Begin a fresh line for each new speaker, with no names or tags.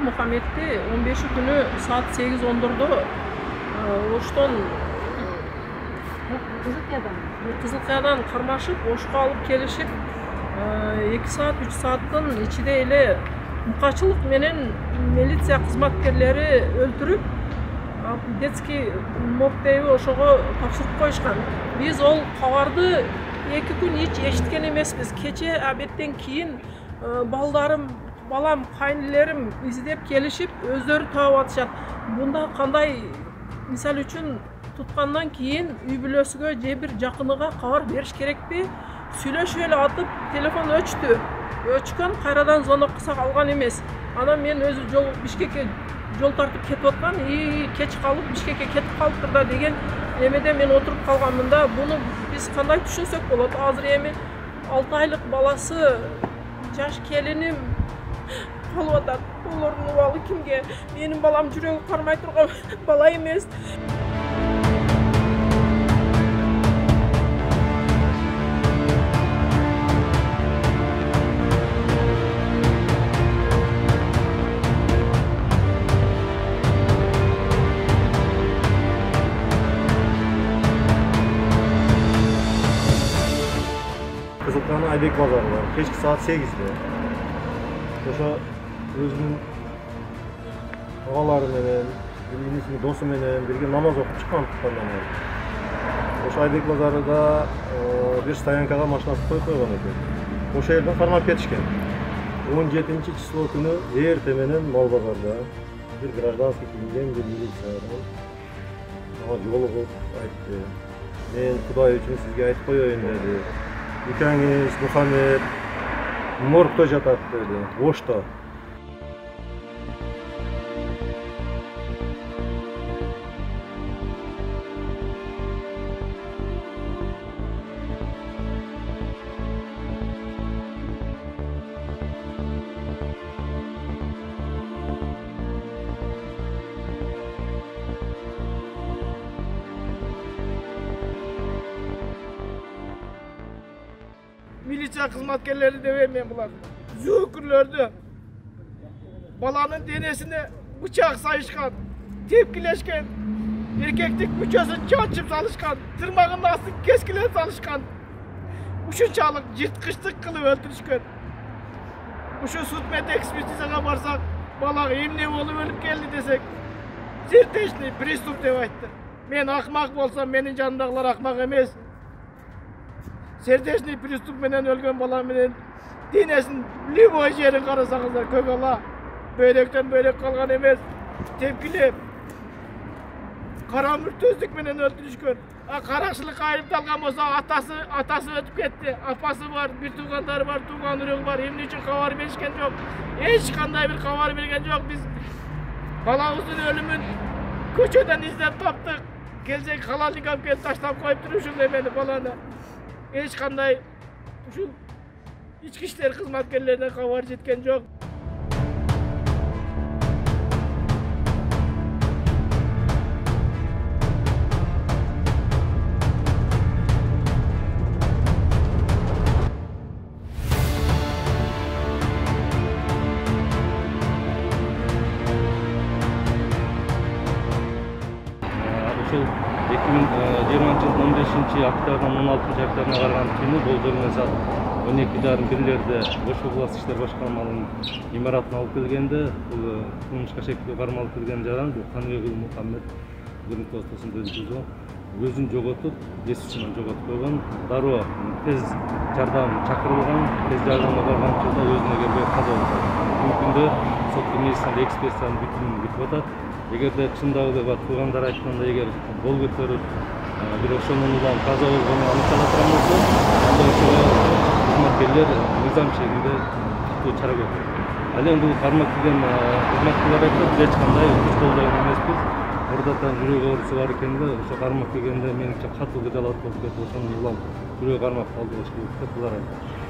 Мухаммедти 15 күнү саат 8:10 Оштон Кызылкаядан кармашып, Ошко алып келишип, 2 саат 3 сааттын ичинде эле мукачылык менен милиция кызматкерлери өлтүрүп, детский моргтеби ошого тапшырып коюшкан. Биз ол кабарды 2 күн эч эшиткен эмеспиз. Кече абеттен кийин балам, кайнелерим издеп келишип, өздөрү таап атышат. Бунда кандай, мисал үчүн туткандан кийин үй бүлөсүгө же бир жакыныга кабар бериш керекпи? Сүйлөшүп эле атып, телефон өчкөн, кайрадан звонокко алган эмес. Анан мен өзү Бишкекке жол тартып кетип аткан, кеч калып Бишкекке кетип калыптыр да деген эмеде мен отуруп калганмын да. Буну биз кандай түшүнсөк болот? Азыр эми 6 айлык баласы, жаш келиним калып атат. Олордун убалы кимге? Менин балам жүрөгү кармай турган бала эмес.
Kızılkaya'nın Aybek Bazarı var. Keşke saat 8'de. Oşa özünün ağaları menen, bir dostu menen birge namaz okup çıkan tutkandan var. Oşa Aybek Bazarı'da bir stoyankaga maşinası koyup koygan eкен. Oşa yerden karmak ketişken. 17 число күнү эрте менен Мал базарда bir гражданский кийинген bir милициядан ага жолугуп айтты. Мен Кудай үчүн сизге айтып коеюн деди. Икаңыз Мухаммед моргто жатат dedi. Ошто.
Militsiya kızmatkerleri demeyin bular. Zükürlördü. Balanın denesine bıçak sayışkan, tepkileşken, erkeklik müçösün çançıp salışkan, tırmağının astı keskilen salışkan. Uşunçalık yırtkışlık kılıp öldürüşken. Uşun sutmet ekspertizene barsak, bala emne olup ölüp geldi desek, zirteşli pristup dep aytты. Men akmak bolsam menin janındakiler akmak emez. Serdeşli pristup menen ölgön bala menen denesinin любой жерин карасаңыздар көкала бөйрөктөн бөйрөк калган эмес, тепкилеп кара мүртөздүк менен өлтүрүшкөн. Каракчылыкка айыпталган болсо атасы өтүп кетти, апасы бар, бир туугандары бар, тууган үрөгү бар, эмне үчүн кабар беришкен жок, эч кандай бир кабар берген жок. Биз балабыздын өлүмүн көчөдөн издеп таптык, келсек халалдык алып келип таштап коюптур ушул эмени баланы. Eç kanday şu içki işleri hizmetkarlarına kavar jetken yok.
Ошол 2020 жылдын 15 октябрдан 16 октябрына барган түнү болжол менен саат 12:30-бирлерде Ош областык иштер башкармалыгынын имаратына алып келгенде бул кылмышка шектүү кармалып келген жаран бул Каныбек Мухаммед бүгүнкү ортосунда өзүн жоготуп, эс учунан жоготуп койгон. Дароо тез жардам чакырылган, тез жардамга барган учурда өзүнө келбей каза болгон. Бул күндө соттун медициналық экспертизанын бүтүнүн күтүп атат. Эгерде чындабы деп туугандар айтканда, эгер кол көтөрүп бир ошонун улам каза болгону аныктала турган болсо, анда ошого кызматкерлер мыйзам шегинде туттуу чара көрүлөт. Ал эми бул кармак келген кызматкерлер айтат, эч кандай күч колдогон эмеспиз. Мурдатан жүрөк ооруусу бар экен да, ошо кармак келгенде менимче катуу кыжалат болуп кетип, ошонун улам жүрөк кармап калды болуш керек деп булар айтат.